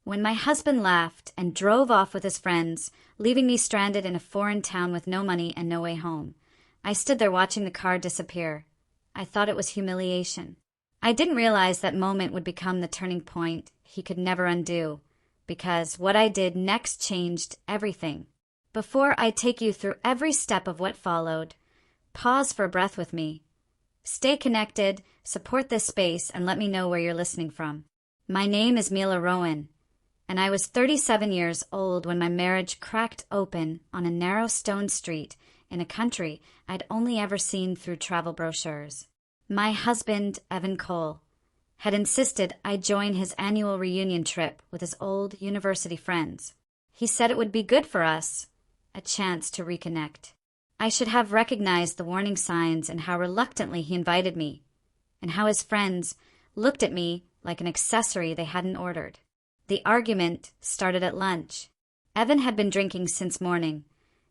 When my husband left and drove off with his friends, leaving me stranded in a foreign town with no money and no way home, I stood there watching the car disappear. I thought it was humiliation. I didn't realize that moment would become the turning point he could never undo, because what I did next changed everything. Before I take you through every step of what followed, pause for a breath with me. Stay connected, support this space, and let me know where you're listening from. My name is Mila Rowan, and I was 37 years old when my marriage cracked open on a narrow stone street in a country I'd only ever seen through travel brochures. My husband, Evan Cole, had insisted I join his annual reunion trip with his old university friends. He said it would be good for us, a chance to reconnect. I should have recognized the warning signs and how reluctantly he invited me, and how his friends looked at me like an accessory they hadn't ordered. The argument started at lunch. Evan had been drinking since morning,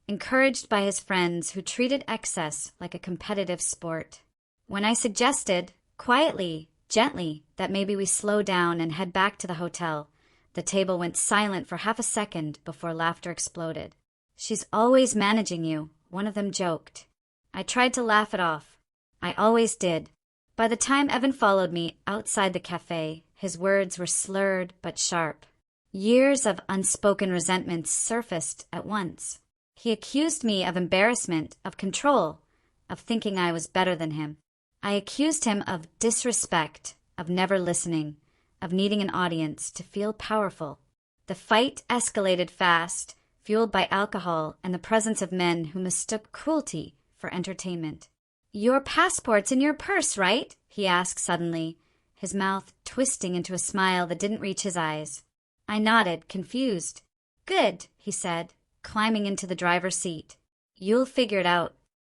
encouraged by his friends who treated excess like a competitive sport. When I suggested, quietly, gently, that maybe we slow down and head back to the hotel, the table went silent for half a second before laughter exploded. "She's always managing you," one of them joked. I tried to laugh it off. I always did. By the time Evan followed me outside the cafe, his words were slurred but sharp. Years of unspoken resentment surfaced at once. He accused me of embarrassment, of control, of thinking I was better than him. I accused him of disrespect, of never listening, of needing an audience to feel powerful. The fight escalated fast, fueled by alcohol and the presence of men who mistook cruelty for entertainment. "Your passport's in your purse, right?" he asked suddenly, his mouth twisting into a smile that didn't reach his eyes. I nodded, confused. "Good," he said, climbing into the driver's seat. "You'll figure it out.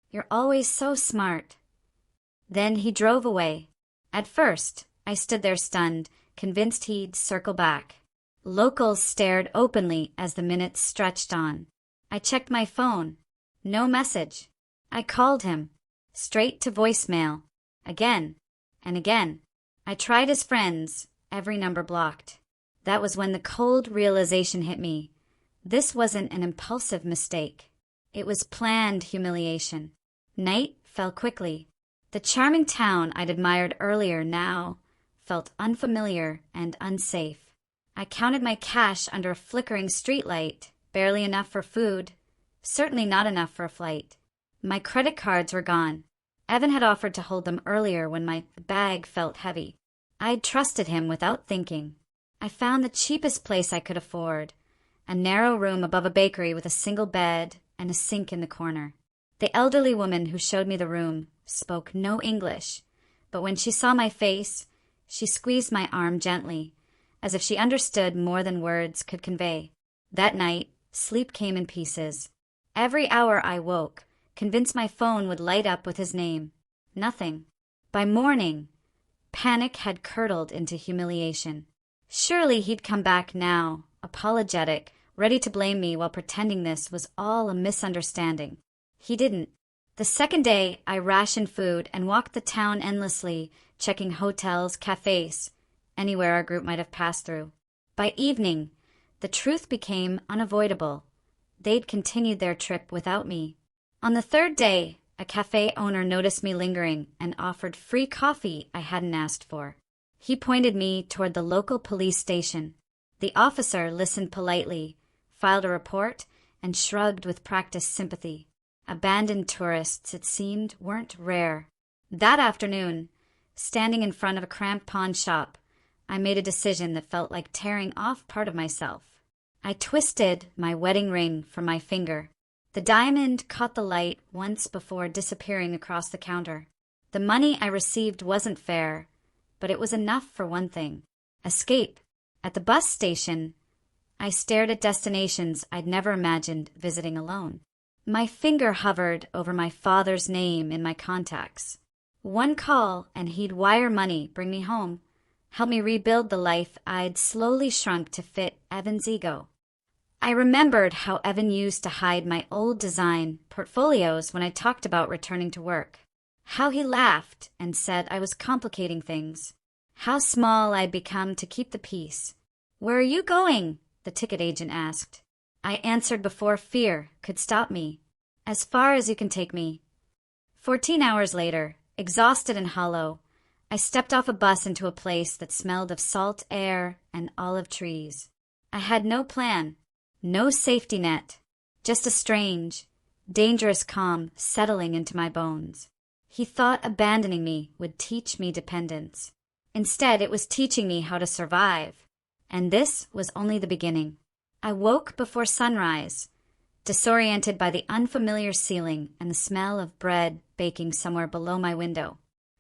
You're always so smart." Then he drove away. At first, I stood there stunned, convinced he'd circle back. Locals stared openly as the minutes stretched on. I checked my phone. No message. I called him. Straight to voicemail. Again and again. I tried his friends, every number blocked. That was when the cold realization hit me. This wasn't an impulsive mistake. It was planned humiliation. Night fell quickly. The charming town I'd admired earlier now felt unfamiliar and unsafe. I counted my cash under a flickering streetlight, barely enough for food, certainly not enough for a flight. My credit cards were gone. Evan had offered to hold them earlier when my bag felt heavy. I'd trusted him without thinking. I found the cheapest place I could afford, a narrow room above a bakery with a single bed and a sink in the corner. The elderly woman who showed me the room spoke no English, but when she saw my face, she squeezed my arm gently, as if she understood more than words could convey. That night, sleep came in pieces. Every hour I woke, convinced my phone would light up with his name. Nothing. By morning, panic had curdled into humiliation. Surely he'd come back now, apologetic, ready to blame me while pretending this was all a misunderstanding. He didn't. The second day, I rationed food and walked the town endlessly, checking hotels, cafes, anywhere our group might have passed through. By evening, the truth became unavoidable. They'd continued their trip without me. On the third day, a cafe owner noticed me lingering and offered free coffee I hadn't asked for. He pointed me toward the local police station. The officer listened politely, filed a report, and shrugged with practiced sympathy. Abandoned tourists, it seemed, weren't rare. That afternoon, standing in front of a cramped pawn shop, I made a decision that felt like tearing off part of myself. I twisted my wedding ring from my finger. The diamond caught the light once before disappearing across the counter. The money I received wasn't fair, but it was enough for one thing: escape. At the bus station, I stared at destinations I'd never imagined visiting alone. My finger hovered over my father's name in my contacts. One call and he'd wire money, bring me home, help me rebuild the life I'd slowly shrunk to fit Evan's ego. I remembered how Evan used to hide my old design portfolios when I talked about returning to work. How he laughed and said I was complicating things. How small I'd become to keep the peace. "Where are you going?" the ticket agent asked. I answered before fear could stop me. "As far as you can take me." 14 hours later, exhausted and hollow, I stepped off a bus into a place that smelled of salt air and olive trees. I had no plan, no safety net, just a strange, dangerous calm settling into my bones. He thought abandoning me would teach me dependence. Instead, it was teaching me how to survive. And this was only the beginning. I woke before sunrise, disoriented by the unfamiliar ceiling and the smell of bread baking somewhere below my window.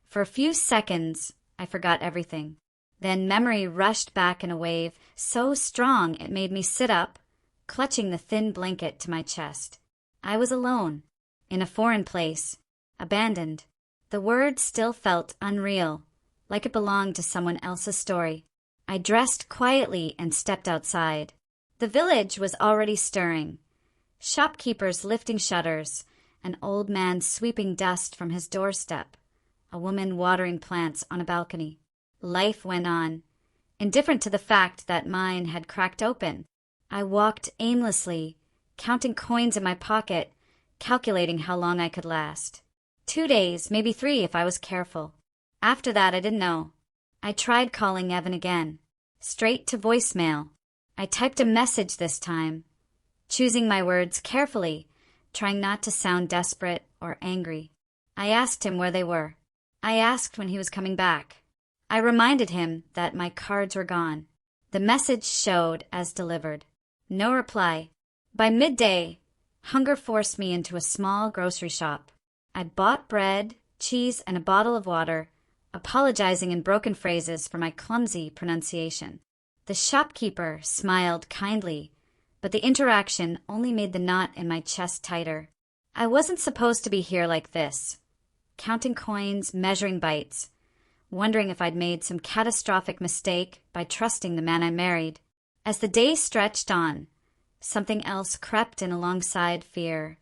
For a few seconds, I forgot everything. Then memory rushed back in a wave so strong it made me sit up, clutching the thin blanket to my chest. I was alone, in a foreign place, abandoned. The word still felt unreal, like it belonged to someone else's story. I dressed quietly and stepped outside. The village was already stirring. Shopkeepers lifting shutters, an old man sweeping dust from his doorstep, a woman watering plants on a balcony. Life went on, indifferent to the fact that mine had cracked open. I walked aimlessly, counting coins in my pocket, calculating how long I could last. 2 days, maybe 3 if I was careful. After that, I didn't know. I tried calling Evan again, straight to voicemail. I typed a message this time, choosing my words carefully, trying not to sound desperate or angry. I asked him where they were. I asked when he was coming back. I reminded him that my cards were gone. The message showed as delivered. No reply. By midday, hunger forced me into a small grocery shop. I bought bread, cheese, and a bottle of water, apologizing in broken phrases for my clumsy pronunciation. The shopkeeper smiled kindly, but the interaction only made the knot in my chest tighter. I wasn't supposed to be here like this, counting coins, measuring bites, wondering if I'd made some catastrophic mistake by trusting the man I married. As the day stretched on, something else crept in alongside fear.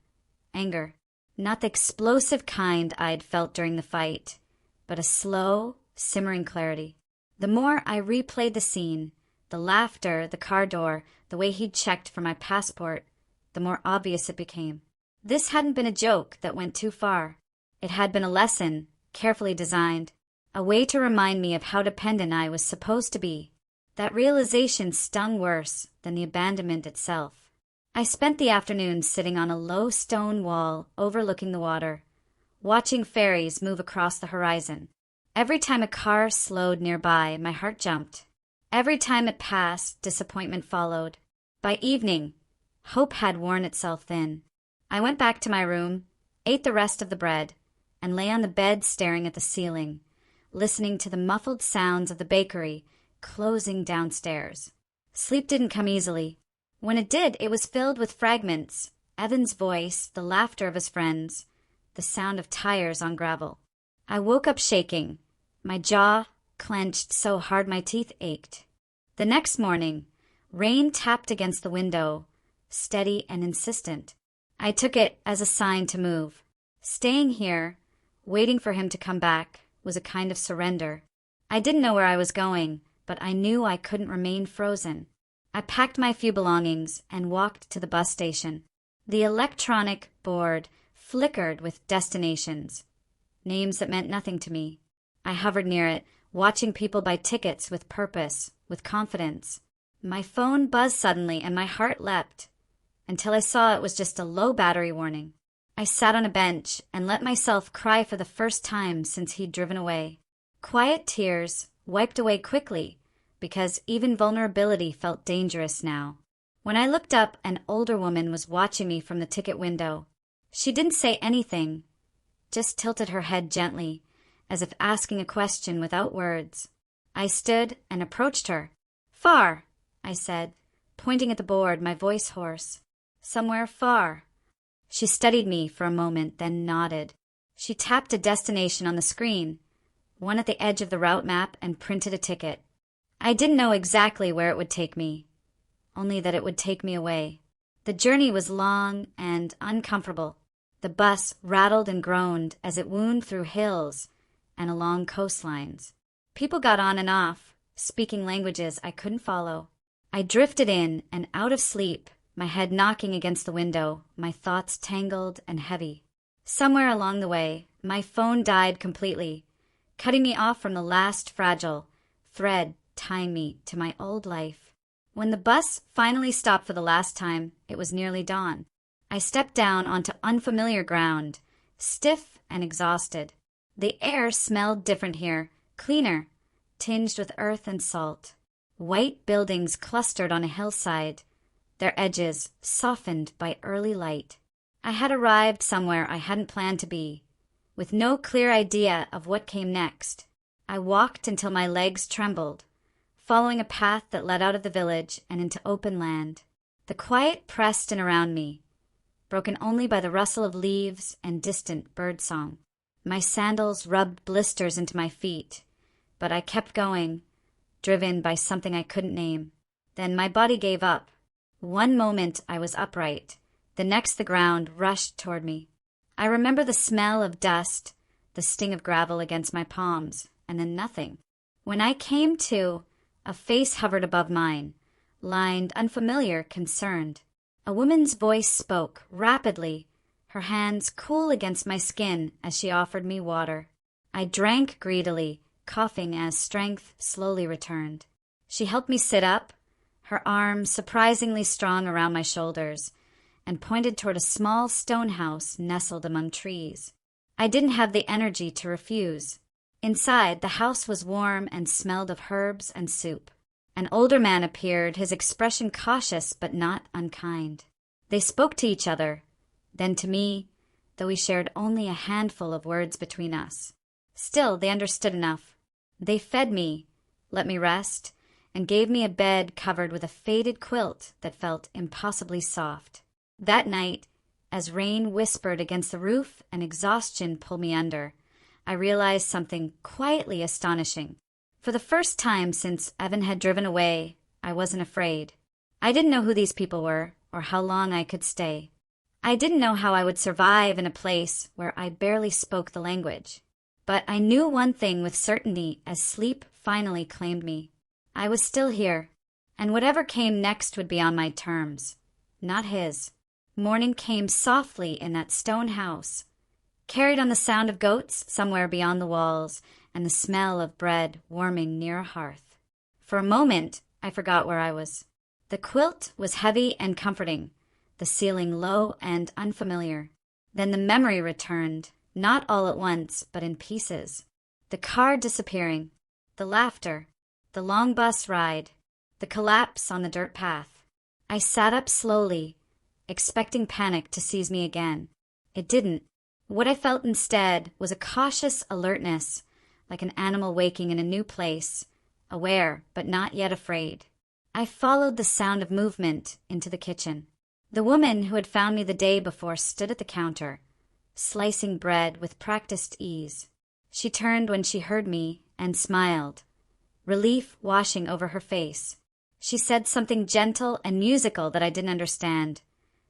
Anger. Not the explosive kind I'd felt during the fight, but a slow, simmering clarity. The more I replayed the scene, the laughter, the car door, the way he'd checked for my passport, the more obvious it became. This hadn't been a joke that went too far. It had been a lesson, carefully designed, a way to remind me of how dependent I was supposed to be. That realization stung worse than the abandonment itself. I spent the afternoon sitting on a low stone wall overlooking the water, watching ferries move across the horizon. Every time a car slowed nearby, my heart jumped. Every time it passed, disappointment followed. By evening, hope had worn itself thin. I went back to my room, ate the rest of the bread, and lay on the bed staring at the ceiling, listening to the muffled sounds of the bakery closing downstairs. Sleep didn't come easily. When it did, it was filled with fragments: Evan's voice, the laughter of his friends, the sound of tires on gravel. I woke up shaking, my jaw clenched so hard my teeth ached. The next morning, rain tapped against the window, steady and insistent. I took it as a sign to move. Staying here, waiting for him to come back, was a kind of surrender. I didn't know where I was going, but I knew I couldn't remain frozen. I packed my few belongings and walked to the bus station. The electronic board flickered with destinations, names that meant nothing to me. I hovered near it, watching people buy tickets with purpose, with confidence. My phone buzzed suddenly and my heart leapt, until I saw it was just a low battery warning. I sat on a bench and let myself cry for the first time since he'd driven away. Quiet tears wiped away quickly, because even vulnerability felt dangerous now. When I looked up, an older woman was watching me from the ticket window. She didn't say anything, just tilted her head gently, as if asking a question without words. I stood and approached her. "Far," I said, pointing at the board, my voice hoarse. "Somewhere far." She studied me for a moment, then nodded. She tapped a destination on the screen, one at the edge of the route map, and printed a ticket. I didn't know exactly where it would take me, only that it would take me away. The journey was long and uncomfortable. The bus rattled and groaned as it wound through hills and along coastlines. People got on and off, speaking languages I couldn't follow. I drifted in and out of sleep, my head knocking against the window, my thoughts tangled and heavy. Somewhere along the way, my phone died completely, cutting me off from the last fragile thread tying me to my old life. When the bus finally stopped for the last time, it was nearly dawn. I stepped down onto unfamiliar ground, stiff and exhausted. The air smelled different here, cleaner, tinged with earth and salt. White buildings clustered on a hillside, their edges softened by early light. I had arrived somewhere I hadn't planned to be, with no clear idea of what came next. I walked until my legs trembled, following a path that led out of the village and into open land. The quiet pressed in around me, broken only by the rustle of leaves and distant birdsong. My sandals rubbed blisters into my feet, but I kept going, driven by something I couldn't name. Then my body gave up. One moment I was upright, the next the ground rushed toward me. I remember the smell of dust, the sting of gravel against my palms, and then nothing. When I came to, a face hovered above mine, lined, unfamiliar, concerned. A woman's voice spoke, rapidly, her hands cool against my skin as she offered me water. I drank greedily, coughing as strength slowly returned. She helped me sit up, her arms surprisingly strong around my shoulders, and pointed toward a small stone house nestled among trees. I didn't have the energy to refuse. Inside, the house was warm and smelled of herbs and soup. An older man appeared, his expression cautious but not unkind. They spoke to each other, then to me, though we shared only a handful of words between us. Still, they understood enough. They fed me, let me rest, and gave me a bed covered with a faded quilt that felt impossibly soft. That night, as rain whispered against the roof and exhaustion pulled me under, I realized something quietly astonishing. For the first time since Evan had driven away, I wasn't afraid. I didn't know who these people were or how long I could stay. I didn't know how I would survive in a place where I barely spoke the language. But I knew one thing with certainty as sleep finally claimed me. I was still here, and whatever came next would be on my terms, not his. Morning came softly in that stone house, carried on the sound of goats somewhere beyond the walls and the smell of bread warming near a hearth. For a moment, I forgot where I was. The quilt was heavy and comforting, the ceiling low and unfamiliar. Then the memory returned, not all at once, but in pieces. The car disappearing, the laughter, the long bus ride, the collapse on the dirt path. I sat up slowly, expecting panic to seize me again. It didn't. What I felt instead was a cautious alertness, like an animal waking in a new place, aware but not yet afraid. I followed the sound of movement into the kitchen. The woman who had found me the day before stood at the counter, slicing bread with practiced ease. She turned when she heard me and smiled, relief washing over her face. She said something gentle and musical that I didn't understand,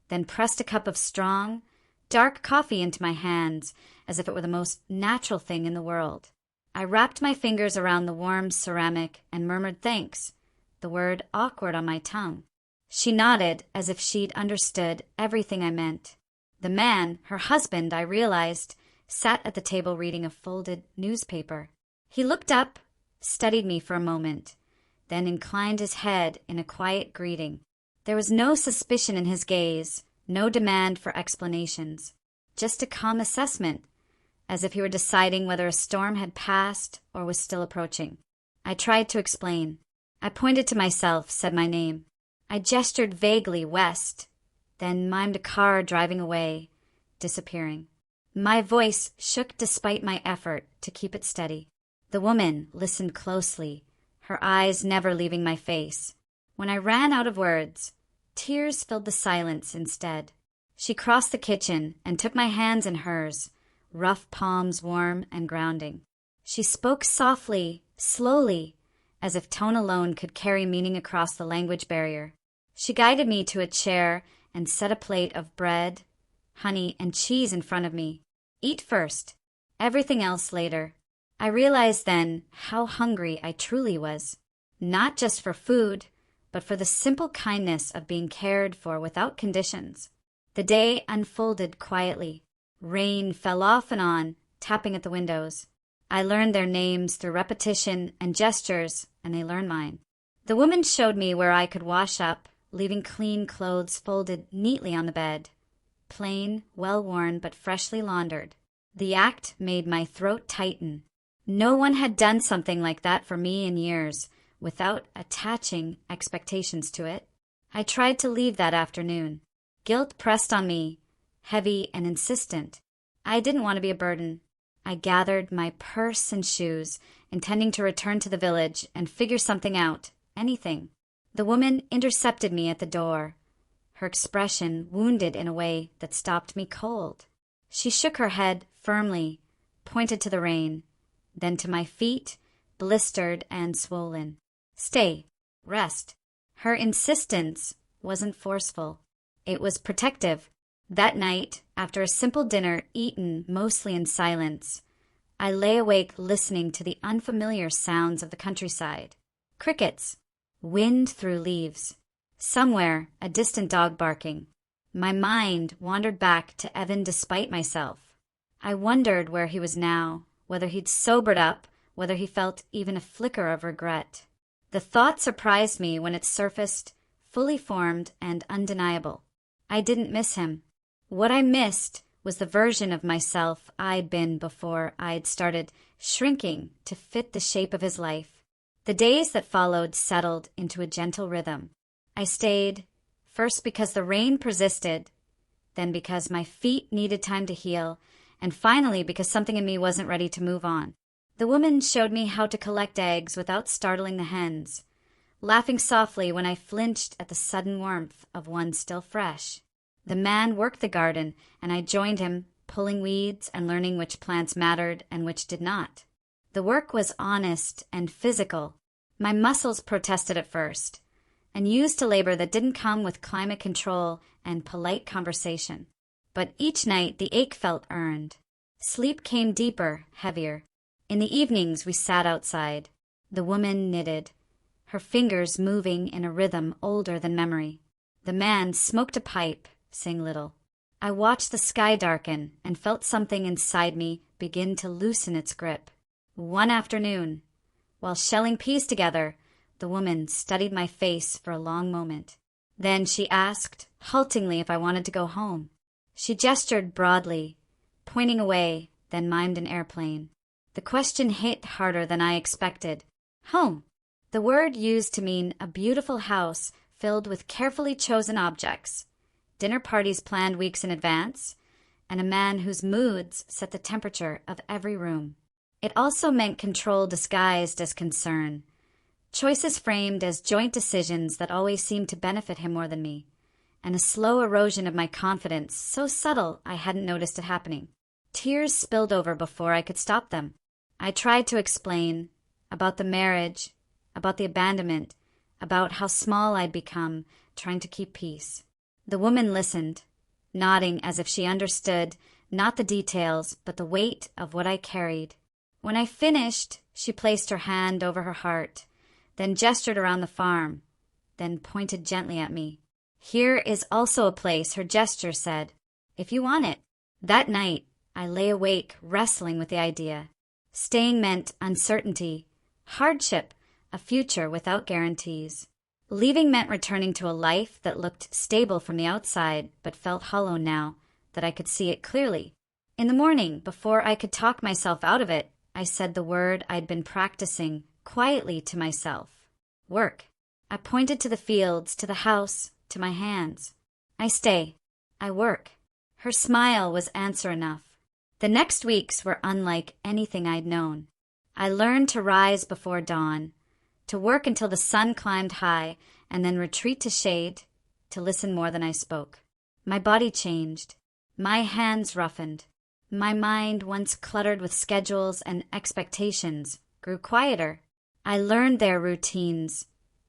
then pressed a cup of strong, dark coffee into my hands as if it were the most natural thing in the world. I wrapped my fingers around the warm ceramic and murmured thanks, the word awkward on my tongue. She nodded as if she'd understood everything I meant. The man, her husband, I realized, sat at the table reading a folded newspaper. He looked up, studied me for a moment, then inclined his head in a quiet greeting. There was no suspicion in his gaze, no demand for explanations, just a calm assessment, as if he were deciding whether a storm had passed or was still approaching. I tried to explain. I pointed to myself, said my name. I gestured vaguely west, then mimed a car driving away, disappearing. My voice shook despite my effort to keep it steady. The woman listened closely, her eyes never leaving my face. When I ran out of words, tears filled the silence instead. She crossed the kitchen and took my hands in hers, rough palms warm and grounding. She spoke softly, slowly, as if tone alone could carry meaning across the language barrier. She guided me to a chair and set a plate of bread, honey, and cheese in front of me. Eat first, everything else later. I realized then how hungry I truly was. Not just for food, but for the simple kindness of being cared for without conditions. The day unfolded quietly. Rain fell off and on, tapping at the windows. I learned their names through repetition and gestures, and they learned mine. The woman showed me where I could wash up, leaving clean clothes folded neatly on the bed. Plain, well-worn, but freshly laundered. The act made my throat tighten. No one had done something like that for me in years, without attaching expectations to it. I tried to leave that afternoon. Guilt pressed on me, heavy and insistent. I didn't want to be a burden. I gathered my purse and shoes, intending to return to the village and figure something out, anything. The woman intercepted me at the door, her expression wounded in a way that stopped me cold. She shook her head firmly, pointed to the rain, then to my feet, blistered and swollen. Stay, rest. Her insistence wasn't forceful. It was protective. That night, after a simple dinner eaten mostly in silence, I lay awake listening to the unfamiliar sounds of the countryside. Crickets, wind through leaves. Somewhere, a distant dog barking. My mind wandered back to Evan despite myself. I wondered where he was now, whether he'd sobered up, whether he felt even a flicker of regret. The thought surprised me when it surfaced, fully formed and undeniable. I didn't miss him. What I missed was the version of myself I'd been before I'd started shrinking to fit the shape of his life. The days that followed settled into a gentle rhythm. I stayed, first because the rain persisted, then because my feet needed time to heal, and finally because something in me wasn't ready to move on. The woman showed me how to collect eggs without startling the hens, laughing softly when I flinched at the sudden warmth of one still fresh. The man worked the garden, and I joined him, pulling weeds and learning which plants mattered and which did not. The work was honest and physical. My muscles protested at first, and used to labor that didn't come with climate control and polite conversation. But each night the ache felt earned. Sleep came deeper, heavier. In the evenings we sat outside. The woman knitted, her fingers moving in a rhythm older than memory. The man smoked a pipe, saying little. I watched the sky darken and felt something inside me begin to loosen its grip. One afternoon, while shelling peas together, the woman studied my face for a long moment. Then she asked, haltingly, if I wanted to go home. She gestured broadly, pointing away, then mimed an airplane. The question hit harder than I expected. Home. The word used to mean a beautiful house filled with carefully chosen objects, dinner parties planned weeks in advance, and a man whose moods set the temperature of every room. It also meant control disguised as concern, choices framed as joint decisions that always seemed to benefit him more than me, and a slow erosion of my confidence, so subtle I hadn't noticed it happening. Tears spilled over before I could stop them. I tried to explain about the marriage, about the abandonment, about how small I'd become, trying to keep peace. The woman listened, nodding as if she understood not the details, but the weight of what I carried. When I finished, she placed her hand over her heart, then gestured around the farm, then pointed gently at me. Here is also a place, her gesture said, if you want it. That night, I lay awake, wrestling with the idea. Staying meant uncertainty, hardship, a future without guarantees. Leaving meant returning to a life that looked stable from the outside, but felt hollow now that I could see it clearly. In the morning, before I could talk myself out of it, I said the word I'd been practicing quietly to myself. Work. I pointed to the fields, to the house, to my hands. I stay. I work. Her smile was answer enough. The next weeks were unlike anything I'd known. I learned to rise before dawn, to work until the sun climbed high, and then retreat to shade, to listen more than I spoke. My body changed. My hands roughened. My mind, once cluttered with schedules and expectations, grew quieter. I learned their routines,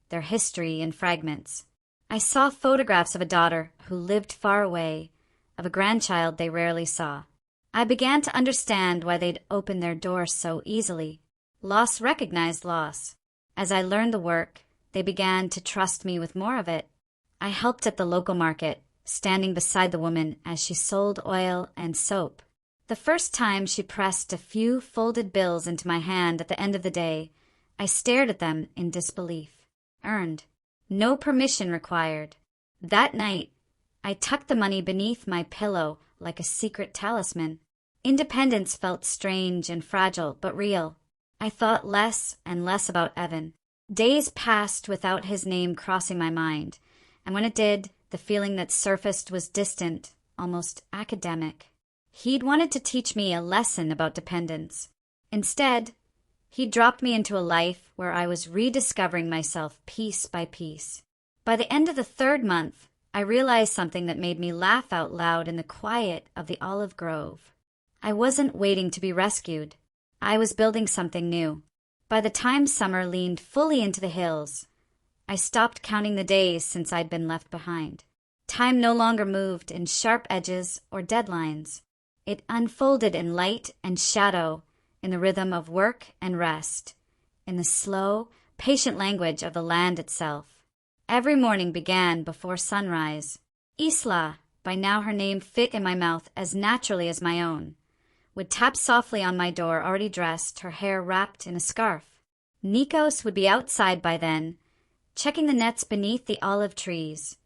their history in fragments. I saw photographs of a daughter who lived far away, of a grandchild they rarely saw. I began to understand why they'd opened their doors so easily. Loss recognized loss. As I learned the work, They began to trust me with more of it. I helped at the local market, standing beside the woman as she sold oil and soap. The first time she pressed a few folded bills into my hand at the end of the day, I stared at them in disbelief. Earned. No permission required. That night, I tucked the money beneath my pillow like a secret talisman. Independence felt strange and fragile, but real. I thought less and less about Evan. Days passed without his name crossing my mind, and when it did, the feeling that surfaced was distant, almost academic. He'd wanted to teach me a lesson about dependence. Instead, he dropped me into a life where I was rediscovering myself piece by piece. By the end of the 3rd month, I realized something that made me laugh out loud in the quiet of the olive grove. I wasn't waiting to be rescued. I was building something new. By the time summer leaned fully into the hills, I stopped counting the days since I'd been left behind. Time no longer moved in sharp edges or deadlines. It unfolded in light and shadow, in the rhythm of work and rest, in the slow, patient language of the land itself. Every morning began before sunrise. Isla, by now her name fit in my mouth as naturally as my own, would tap softly on my door already dressed, her hair wrapped in a scarf. Nikos would be outside by then, checking the nets beneath the olive trees,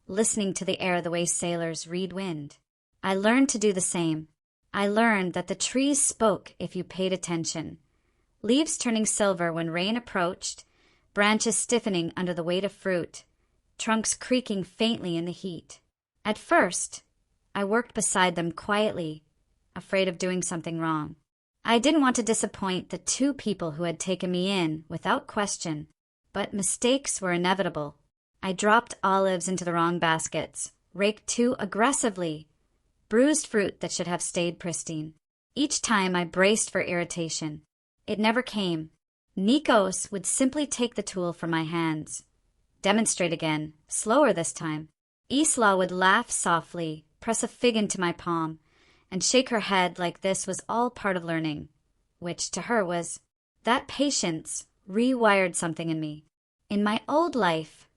listening to the air the way sailors read wind. I learned to do the same. I learned that the trees spoke if you paid attention. Leaves turning silver when rain approached, branches stiffening under the weight of fruit, trunks creaking faintly in the heat. At first, I worked beside them quietly, afraid of doing something wrong. I didn't want to disappoint the 2 people who had taken me in without question, but mistakes were inevitable. I dropped olives into the wrong baskets, raked too aggressively, bruised fruit that should have stayed pristine. Each time I braced for irritation. It never came. Nikos would simply take the tool from my hands. Demonstrate again, slower this time. Isla would laugh softly, press a fig into my palm, and shake her head like this was all part of learning, which to her was. That patience rewired something in me. In my old life,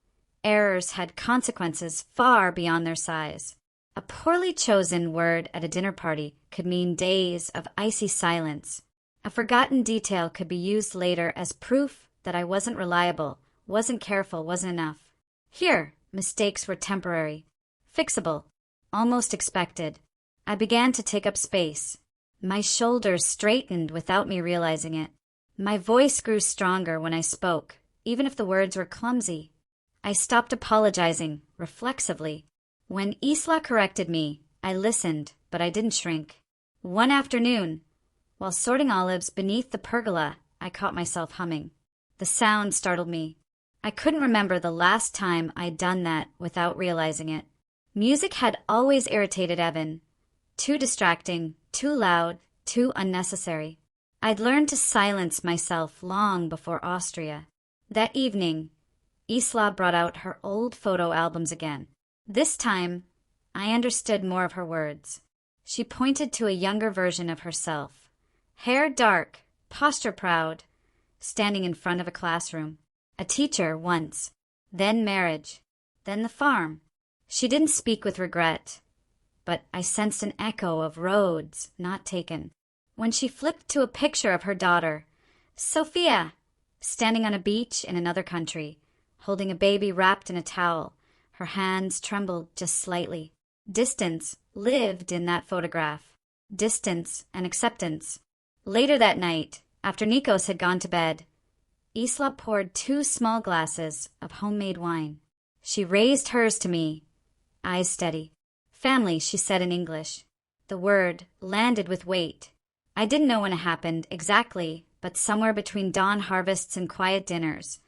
errors had consequences far beyond their size. A poorly chosen word at a dinner party could mean days of icy silence. A forgotten detail could be used later as proof that I wasn't reliable, wasn't careful, wasn't enough. Here, mistakes were temporary, fixable, almost expected. I began to take up space. My shoulders straightened without me realizing it. My voice grew stronger when I spoke, even if the words were clumsy. I stopped apologizing, reflexively. When Isla corrected me, I listened, but I didn't shrink. One afternoon, while sorting olives beneath the pergola, I caught myself humming. The sound startled me. I couldn't remember the last time I'd done that without realizing it. Music had always irritated Evan. Too distracting, too loud, too unnecessary. I'd learned to silence myself long before Austria. That evening, Isla brought out her old photo albums again. This time, I understood more of her words. She pointed to a younger version of herself. Hair dark, posture proud, standing in front of a classroom. A teacher once, then marriage, then the farm. She didn't speak with regret, but I sensed an echo of roads not taken. When she flipped to a picture of her daughter, Sophia, standing on a beach in another country, holding a baby wrapped in a towel, her hands trembled just slightly. Distance lived in that photograph. Distance and acceptance. Later that night, after Nikos had gone to bed, Isla poured 2 small glasses of homemade wine. She raised hers to me, eyes steady. Family, she said in English. The word landed with weight. I didn't know when it happened exactly, but somewhere between dawn harvests and quiet dinners,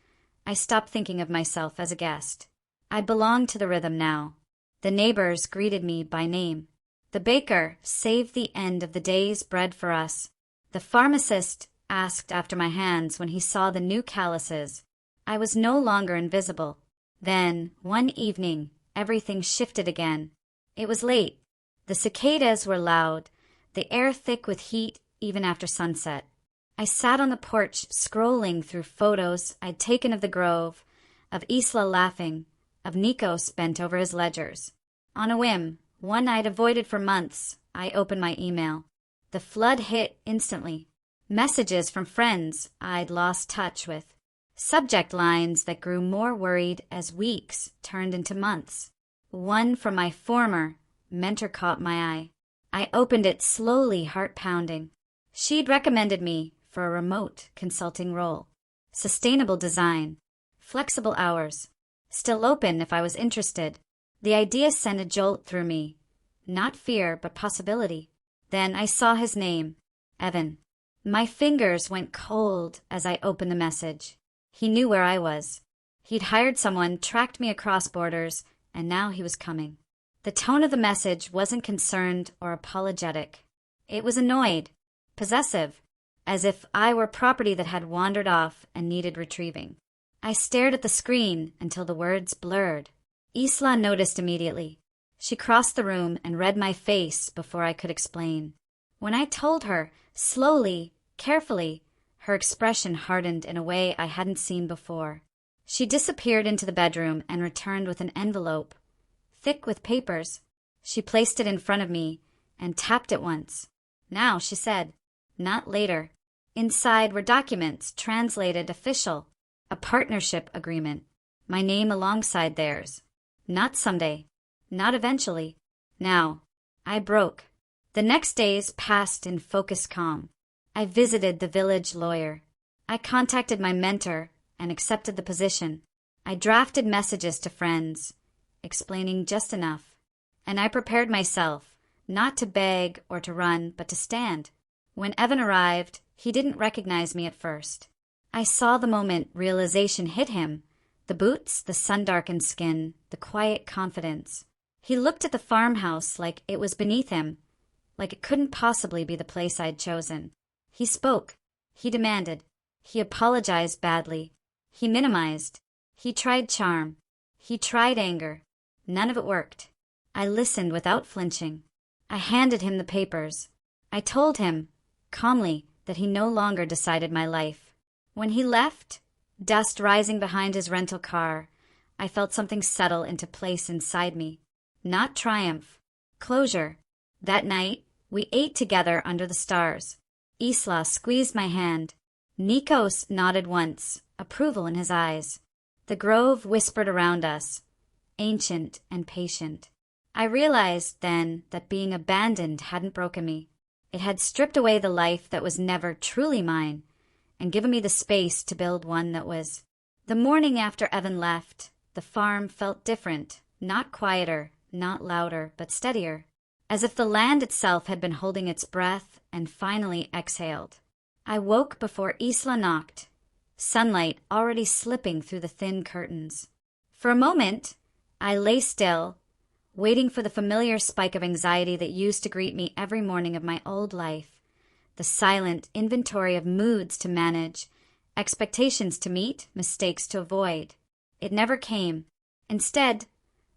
I stopped thinking of myself as a guest. I belonged to the rhythm now. The neighbors greeted me by name. The baker saved the end of the day's bread for us. The pharmacist asked after my hands when he saw the new calluses. I was no longer invisible. Then, one evening, everything shifted again. It was late. The cicadas were loud, the air thick with heat even after sunset. I sat on the porch scrolling through photos I'd taken of the grove, of Isla laughing, of Nikos bent over his ledgers. On a whim, one I'd avoided for months, I opened my email. The flood hit instantly. Messages from friends I'd lost touch with. Subject lines that grew more worried as weeks turned into months. One from my former mentor caught my eye. I opened it slowly, heart pounding. She'd recommended me for a remote consulting role. Sustainable design. Flexible hours. Still open if I was interested. The idea sent a jolt through me. Not fear, but possibility. Then I saw his name, Evan. My fingers went cold as I opened the message. He knew where I was. He'd hired someone, tracked me across borders, and now he was coming. The tone of the message wasn't concerned or apologetic. It was annoyed, possessive, as if I were property that had wandered off and needed retrieving. I stared at the screen until the words blurred. Isla noticed immediately. She crossed the room and read my face before I could explain. When I told her, slowly, carefully, her expression hardened in a way I hadn't seen before. She disappeared into the bedroom and returned with an envelope, thick with papers. She placed it in front of me and tapped it once. Now, she said, not later. Inside were documents, translated official, a partnership agreement, my name alongside theirs. Not someday, not eventually. Now, I broke. The next days passed in focused calm. I visited the village lawyer. I contacted my mentor and accepted the position. I drafted messages to friends, explaining just enough. And I prepared myself, not to beg or to run, but to stand. When Evan arrived, he didn't recognize me at first. I saw the moment realization hit him. The boots, the sun-darkened skin, the quiet confidence. He looked at the farmhouse like it was beneath him, like it couldn't possibly be the place I'd chosen. He spoke. He demanded. He apologized badly. He minimized. He tried charm. He tried anger. None of it worked. I listened without flinching. I handed him the papers. I told him, calmly, that he no longer decided my life. When he left, dust rising behind his rental car, I felt something settle into place inside me. Not triumph. Closure. That night, we ate together under the stars. Isla squeezed my hand. Nikos nodded once, approval in his eyes. The grove whispered around us, ancient and patient. I realized then that being abandoned hadn't broken me. It had stripped away the life that was never truly mine and given me the space to build one that was. The morning after Evan left, the farm felt different, not quieter, not louder, but steadier, as if the land itself had been holding its breath and finally exhaled. I woke before Isla knocked, sunlight already slipping through the thin curtains. For a moment, I lay still, waiting for the familiar spike of anxiety that used to greet me every morning of my old life, the silent inventory of moods to manage, expectations to meet, mistakes to avoid. It never came. Instead,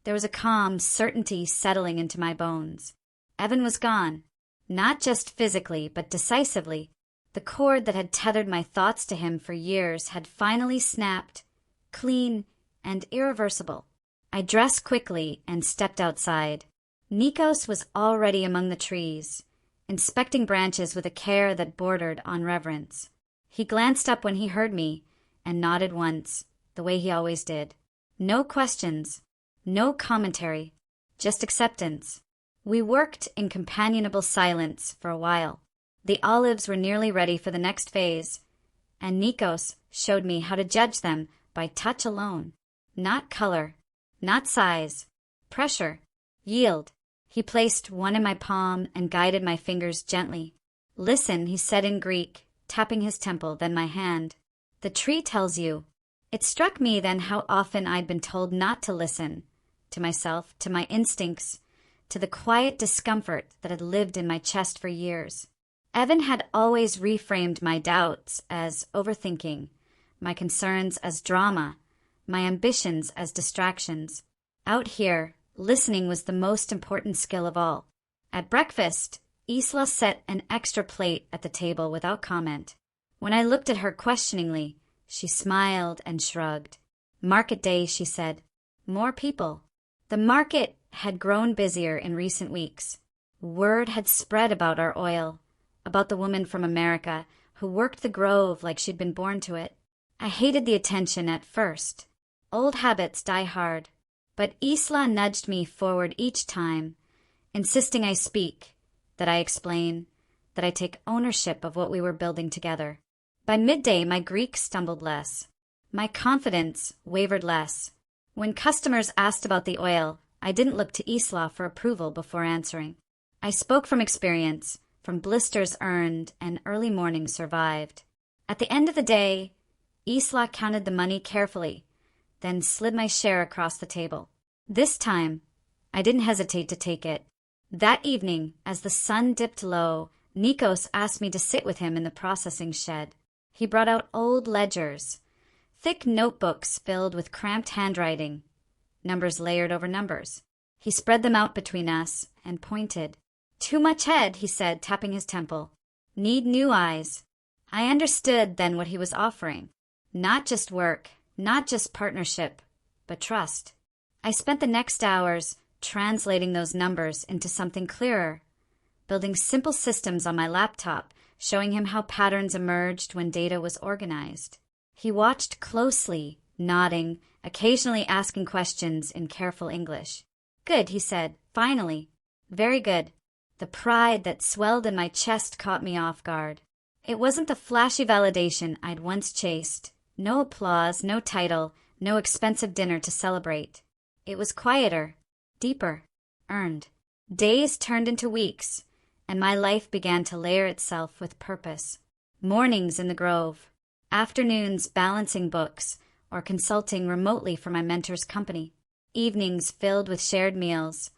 there was a calm certainty settling into my bones. Evan was gone, not just physically, but decisively. The cord that had tethered my thoughts to him for years had finally snapped, clean and irreversible. I dressed quickly and stepped outside. Nikos was already among the trees, inspecting branches with a care that bordered on reverence. He glanced up when he heard me and nodded once, the way he always did. No questions, no commentary, just acceptance. We worked in companionable silence for a while. The olives were nearly ready for the next phase, and Nikos showed me how to judge them by touch alone. Not color, not size, pressure, yield. He placed one in my palm and guided my fingers gently. Listen, he said in Greek, tapping his temple, then my hand. The tree tells you. It struck me then how often I'd been told not to listen, to myself, to my instincts, to the quiet discomfort that had lived in my chest for years. Evan had always reframed my doubts as overthinking, my concerns as drama, my ambitions as distractions. Out here, listening was the most important skill of all. At breakfast, Isla set an extra plate at the table without comment. When I looked at her questioningly, she smiled and shrugged. Market day, she said. More people. The market had grown busier in recent weeks. Word had spread about our oil, about the woman from America who worked the grove like she'd been born to it. I hated the attention at first. Old habits die hard. But Isla nudged me forward each time, insisting I speak, that I explain, that I take ownership of what we were building together. By midday, my Greek stumbled less. My confidence wavered less. When customers asked about the oil, I didn't look to Isla for approval before answering. I spoke from experience, from blisters earned and early mornings survived. At the end of the day, Isla counted the money carefully, then slid my share across the table. This time, I didn't hesitate to take it. That evening, as the sun dipped low, Nikos asked me to sit with him in the processing shed. He brought out old ledgers, thick notebooks filled with cramped handwriting, numbers layered over numbers. He spread them out between us and pointed. "Too much head," he said, tapping his temple. "Need new eyes." I understood then what he was offering. Not just work, not just partnership, but trust. I spent the next hours translating those numbers into something clearer, building simple systems on my laptop, showing him how patterns emerged when data was organized. He watched closely, nodding, occasionally asking questions in careful English. "Good," he said, finally. "Very good." The pride that swelled in my chest caught me off guard. It wasn't the flashy validation I'd once chased. No applause, no title, no expensive dinner to celebrate. It was quieter, deeper, earned. Days turned into weeks, and my life began to layer itself with purpose. Mornings in the grove, afternoons balancing books or consulting remotely for my mentor's company, evenings filled with shared meals,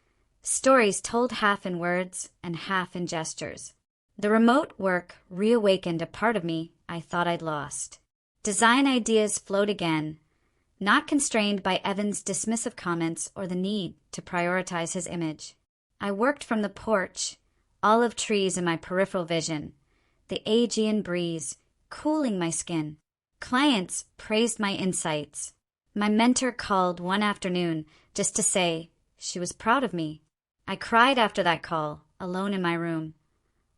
stories told half in words and half in gestures. The remote work reawakened a part of me I thought I'd lost. Design ideas flowed again, not constrained by Evan's dismissive comments or the need to prioritize his image. I worked from the porch, olive trees in my peripheral vision, the Aegean breeze cooling my skin. Clients praised my insights. My mentor called one afternoon just to say she was proud of me. I cried after that call, alone in my room,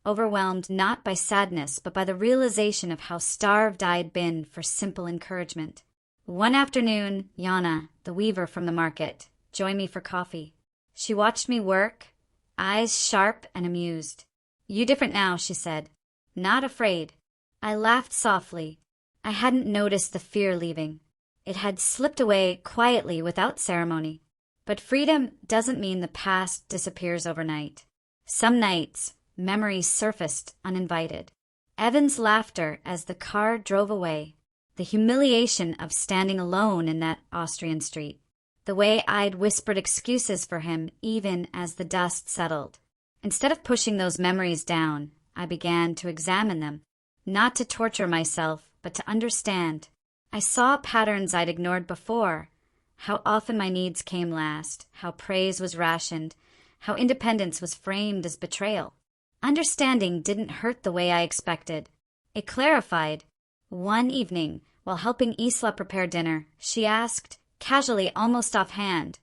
overwhelmed not by sadness but by the realization of how starved I had been for simple encouragement. One afternoon, Yana, the weaver from the market, joined me for coffee. She watched me work, eyes sharp and amused. "You different now," she said. "Not afraid." I laughed softly. I hadn't noticed the fear leaving. It had slipped away quietly without ceremony. But freedom doesn't mean the past disappears overnight. Some nights, memories surfaced uninvited. Evan's laughter as the car drove away. The humiliation of standing alone in that Austrian street. The way I'd whispered excuses for him even as the dust settled. Instead of pushing those memories down, I began to examine them. Not to torture myself, but to understand. I saw patterns I'd ignored before. How often my needs came last, how praise was rationed, how independence was framed as betrayal. Understanding didn't hurt the way I expected. It clarified. One evening, while helping Isla prepare dinner, she asked, casually, almost offhand,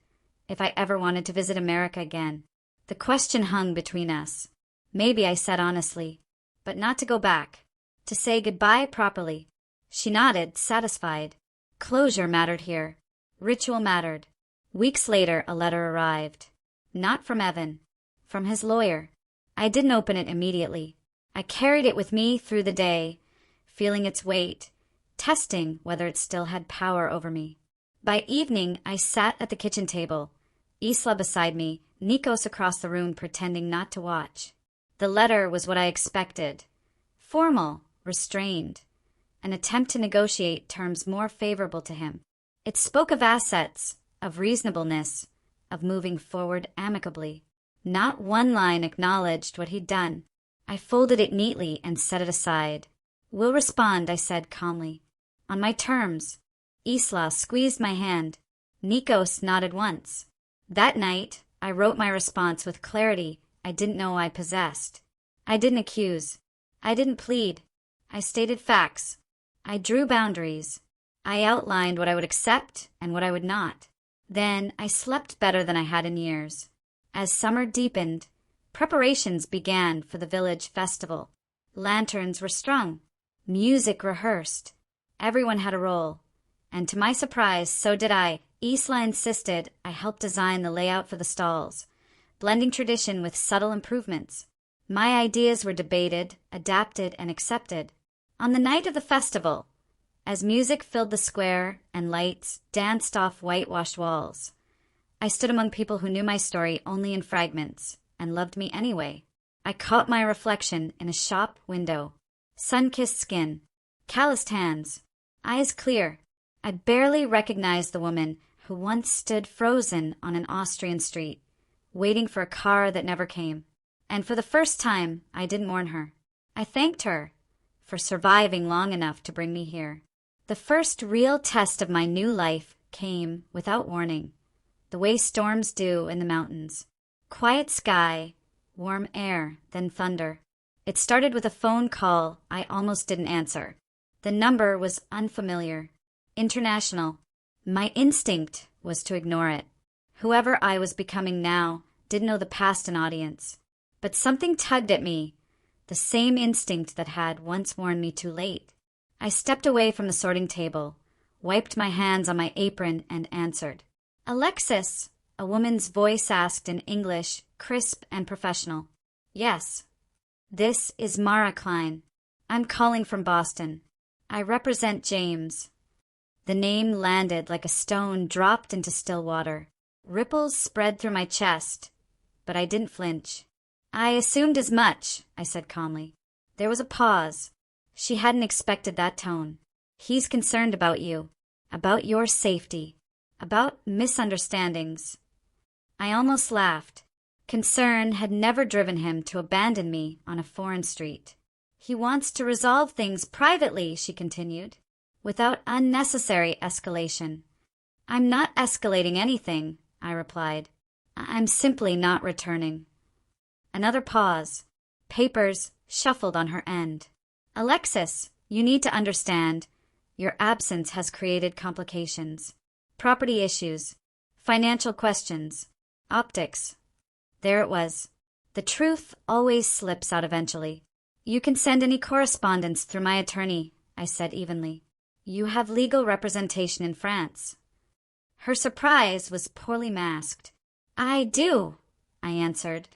if I ever wanted to visit America again. The question hung between us. Maybe I said honestly, but not to go back. To say goodbye properly. She nodded, satisfied. Closure mattered here. Ritual mattered. Weeks later, a letter arrived. Not from Evan. From his lawyer. I didn't open it immediately. I carried it with me through the day, feeling its weight, testing whether it still had power over me. By evening, I sat at the kitchen table, Isla beside me, Nikos across the room pretending not to watch. The letter was what I expected. Formal, restrained, an attempt to negotiate terms more favorable to him. It spoke of assets, of reasonableness, of moving forward amicably. Not one line acknowledged what he'd done. I folded it neatly and set it aside. "We'll respond," I said calmly. "On my terms." Isla squeezed my hand. Nikos nodded once. That night, I wrote my response with clarity I didn't know I possessed. I didn't accuse. I didn't plead. I stated facts. I drew boundaries. I outlined what I would accept and what I would not. Then I slept better than I had in years. As summer deepened, preparations began for the village festival. Lanterns were strung, music rehearsed. Everyone had a role. And to my surprise, so did I. Isla insisted I help design the layout for the stalls, blending tradition with subtle improvements. My ideas were debated, adapted, and accepted. On the night of the festival, as music filled the square and lights danced off whitewashed walls, I stood among people who knew my story only in fragments and loved me anyway. I caught my reflection in a shop window. Sun-kissed skin, calloused hands, eyes clear. I barely recognized the woman who once stood frozen on an Austrian street, waiting for a car that never came. And for the first time, I didn't mourn her. I thanked her for surviving long enough to bring me here. The first real test of my new life came without warning, the way storms do in the mountains. Quiet sky, warm air, then thunder. It started with a phone call I almost didn't answer. The number was unfamiliar, international. My instinct was to ignore it. Whoever I was becoming now didn't know the past an audience. But something tugged at me, the same instinct that had once warned me too late. I stepped away from the sorting table, wiped my hands on my apron, and answered. "Alexis," a woman's voice asked in English, crisp and professional. "Yes." "This is Mara Klein. I'm calling from Boston. I represent James." The name landed like a stone dropped into still water. Ripples spread through my chest, but I didn't flinch. "I assumed as much," I said calmly. There was a pause. She hadn't expected that tone. "He's concerned about you, about your safety, about misunderstandings." I almost laughed. Concern had never driven him to abandon me on a foreign street. "He wants to resolve things privately," she continued, "without unnecessary escalation." "I'm not escalating anything," I replied. "I'm simply not returning." Another pause. Papers shuffled on her end. "Alexis, you need to understand. Your absence has created complications. Property issues, financial questions, optics." There it was. The truth always slips out eventually. "You can send any correspondence through my attorney," I said evenly. "You have legal representation in France." Her surprise was poorly masked. "I do," I answered,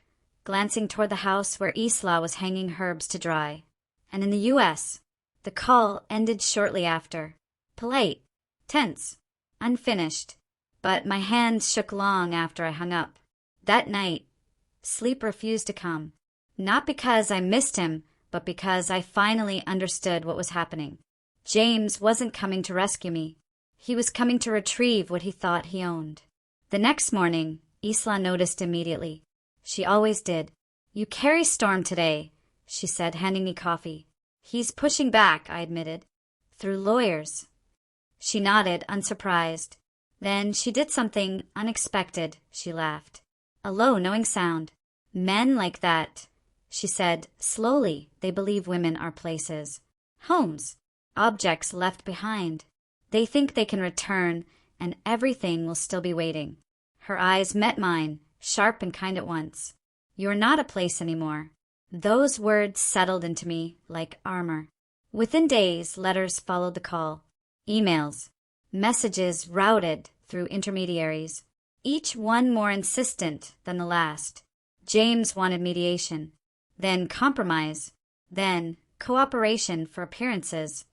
glancing toward the house where Isla was hanging herbs to dry. "And in the U.S." The call ended shortly after. Polite, tense, unfinished, but my hands shook long after I hung up. That night, sleep refused to come. Not because I missed him, but because I finally understood what was happening. James wasn't coming to rescue me. He was coming to retrieve what he thought he owned. The next morning, Isla noticed immediately. She always did. "You carry storm today," she said, handing me coffee. "He's pushing back," I admitted. "Through lawyers." She nodded, unsurprised. Then she did something unexpected. She laughed. A low, knowing sound. "Men like that," she said, slowly, "they believe women are places. Homes. Objects left behind. They think they can return, and everything will still be waiting." Her eyes met mine, sharp and kind at once. "You're not a place anymore." Those words settled into me like armor. Within days, letters followed the call. Emails. Messages routed through intermediaries. Each one more insistent than the last. James wanted mediation. Then compromise. Then cooperation for appearances.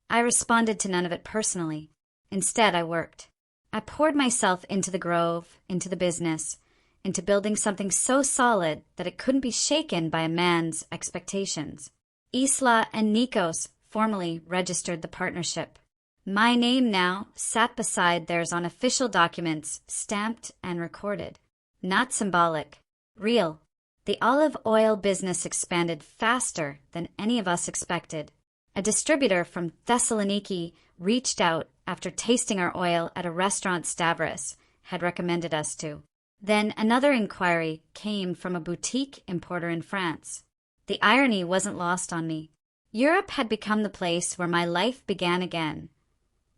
I responded to none of it personally. Instead, I worked. I poured myself into the grove, into the business, into building something so solid that it couldn't be shaken by a man's expectations. Isla and Nikos formally registered the partnership. My name now sat beside theirs on official documents, stamped and recorded. Not symbolic. Real. The olive oil business expanded faster than any of us expected. A distributor from Thessaloniki reached out after tasting our oil at a restaurant Stavros had recommended us to. Then another inquiry came from a boutique importer in France. The irony wasn't lost on me. Europe had become the place where my life began again.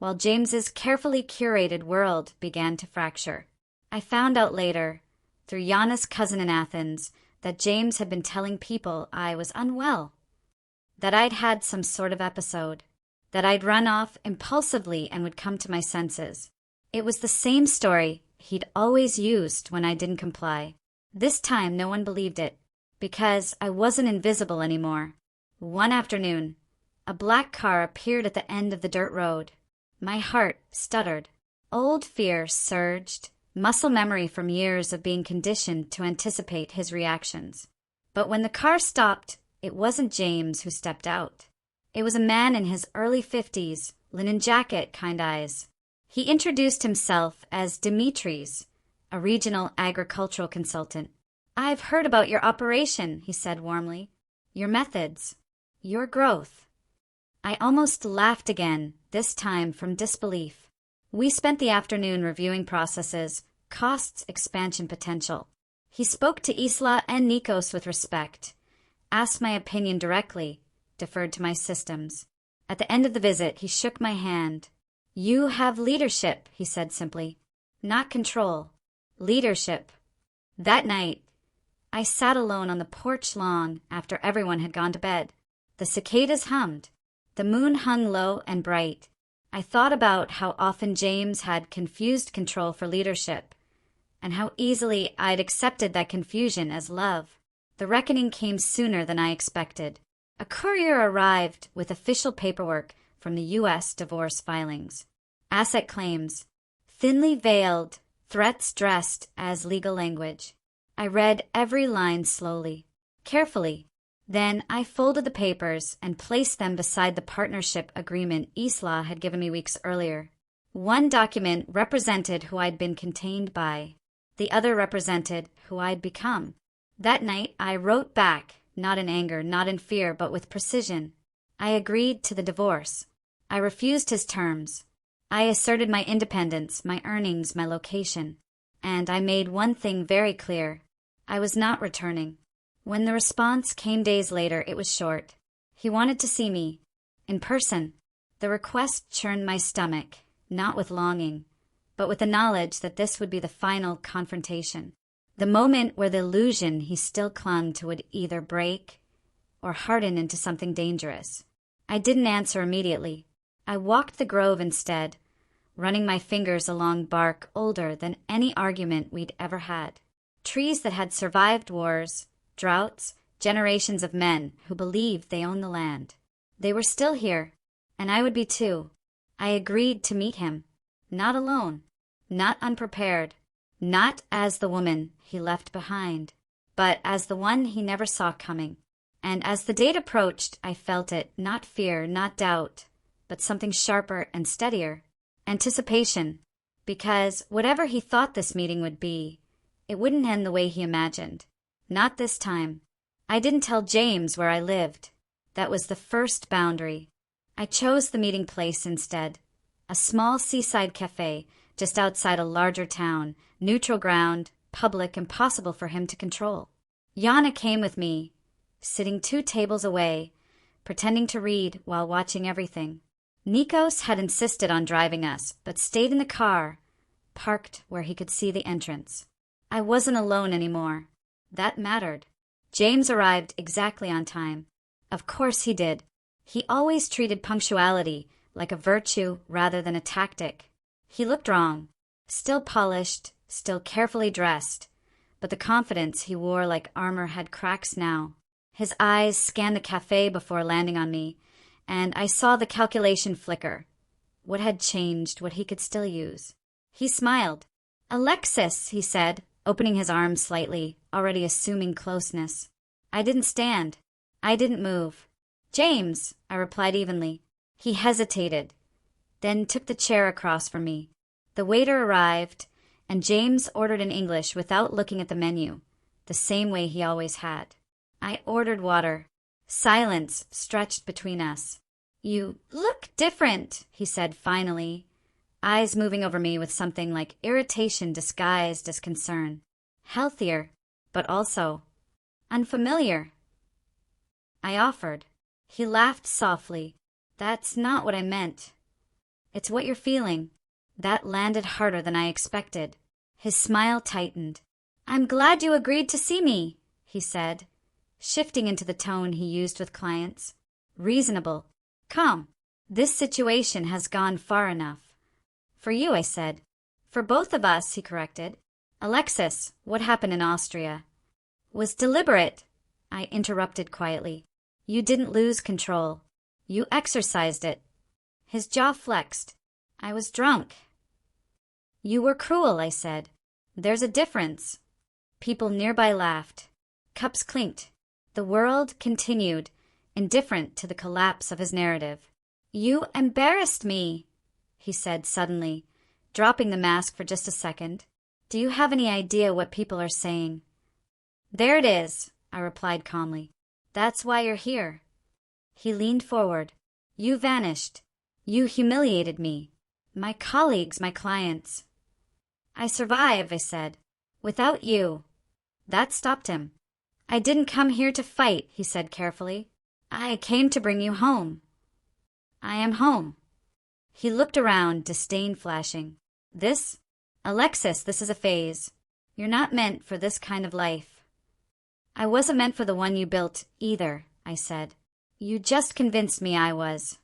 while James's carefully curated world began to fracture. I found out later, through Yana's cousin in Athens, that James had been telling people I was unwell, that I'd had some sort of episode, that I'd run off impulsively and would come to my senses. It was the same story he'd always used when I didn't comply. This time no one believed it, because I wasn't invisible anymore. One afternoon, a black car appeared at the end of the dirt road. My heart stuttered. Old fear surged, muscle memory from years of being conditioned to anticipate his reactions. But when the car stopped, it wasn't James who stepped out. It was a man in his early 50s, linen jacket kind eyes. He introduced himself as Dimitris, a regional agricultural consultant. "I've heard about your operation," he said warmly. "Your methods. Your growth." I almost laughed again, this time from disbelief. We spent the afternoon reviewing processes, costs, expansion potential. He spoke to Isla and Nikos with respect, asked my opinion directly, deferred to my systems. At the end of the visit, he shook my hand. "You have leadership," he said simply. "Not control. Leadership." That night, I sat alone on the porch long after everyone had gone to bed. The cicadas hummed. The moon hung low and bright. I thought about how often James had confused control for leadership, and how easily I'd accepted that confusion as love. The reckoning came sooner than I expected. A courier arrived with official paperwork from the U.S. divorce filings. Asset claims, thinly veiled, threats dressed as legal language. I read every line slowly, carefully. Then I folded the papers and placed them beside the partnership agreement Isla had given me weeks earlier. One document represented who I'd been contained by. The other represented who I'd become. That night I wrote back, not in anger, not in fear, but with precision. I agreed to the divorce. I refused his terms. I asserted my independence, my earnings, my location. And I made one thing very clear. I was not returning. When the response came days later, it was short. He wanted to see me, in person. The request churned my stomach, not with longing, but with the knowledge that this would be the final confrontation. The moment where the illusion he still clung to would either break or harden into something dangerous. I didn't answer immediately. I walked the grove instead, running my fingers along bark older than any argument we'd ever had. Trees that had survived wars, droughts, generations of men who believed they owned the land. They were still here, and I would be too. I agreed to meet him, not alone, not unprepared, not as the woman he left behind, but as the one he never saw coming. And as the date approached, I felt it, not fear, not doubt, but something sharper and steadier. Anticipation, because whatever he thought this meeting would be, it wouldn't end the way he imagined. Not this time. I didn't tell James where I lived. That was the first boundary. I chose the meeting place instead. A small seaside cafe just outside a larger town, neutral ground, public, impossible for him to control. Yana came with me, sitting 2 tables away, pretending to read while watching everything. Nikos had insisted on driving us, but stayed in the car, parked where he could see the entrance. I wasn't alone anymore. That mattered. James arrived exactly on time. Of course he did. He always treated punctuality like a virtue rather than a tactic. He looked wrong. Still polished, still carefully dressed, but the confidence he wore like armor had cracks now. His eyes scanned the cafe before landing on me, and I saw the calculation flicker. What had changed, what he could still use. He smiled. "Alexis," he said, opening his arms slightly, already assuming closeness. I didn't stand. I didn't move. "James," I replied evenly. He hesitated, then took the chair across from me. The waiter arrived, and James ordered in English without looking at the menu, the same way he always had. I ordered water. Silence stretched between us. "You look different," he said finally, eyes moving over me with something like irritation disguised as concern. "Healthier, but also unfamiliar." I offered. He laughed softly. "That's not what I meant." It's what you're feeling. That landed harder than I expected. His smile tightened. I'm glad you agreed to see me, he said, shifting into the tone he used with clients. Reasonable. Calm. This situation has gone far enough. For you, I said. For both of us, he corrected. Alexis, what happened in Austria? Was deliberate, I interrupted quietly. You didn't lose control. You exercised it. His jaw flexed. I was drunk. You were cruel, I said. There's a difference. People nearby laughed. Cups clinked. The world continued, indifferent to the collapse of his narrative. You embarrassed me, he said suddenly, dropping the mask for just a second. Do you have any idea what people are saying? There it is, I replied calmly. That's why you're here. He leaned forward. You vanished. You humiliated me. My colleagues, my clients. I survived, I said. Without you. That stopped him. I didn't come here to fight, he said carefully. I came to bring you home. I am home. He looked around, disdain flashing. Alexis, this is a phase. You're not meant for this kind of life. I wasn't meant for the one you built either, I said. You just convinced me I was.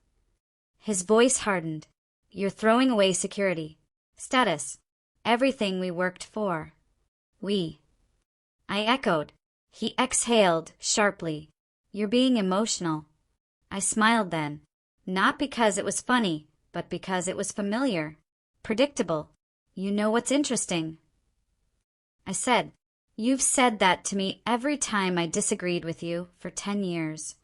His voice hardened. You're throwing away security, status, everything we worked for. We. I echoed. He exhaled sharply. You're being emotional. I smiled then, not because it was funny, but because it was familiar, predictable. You know what's interesting? I said, you've said that to me every time I disagreed with you for 10 years.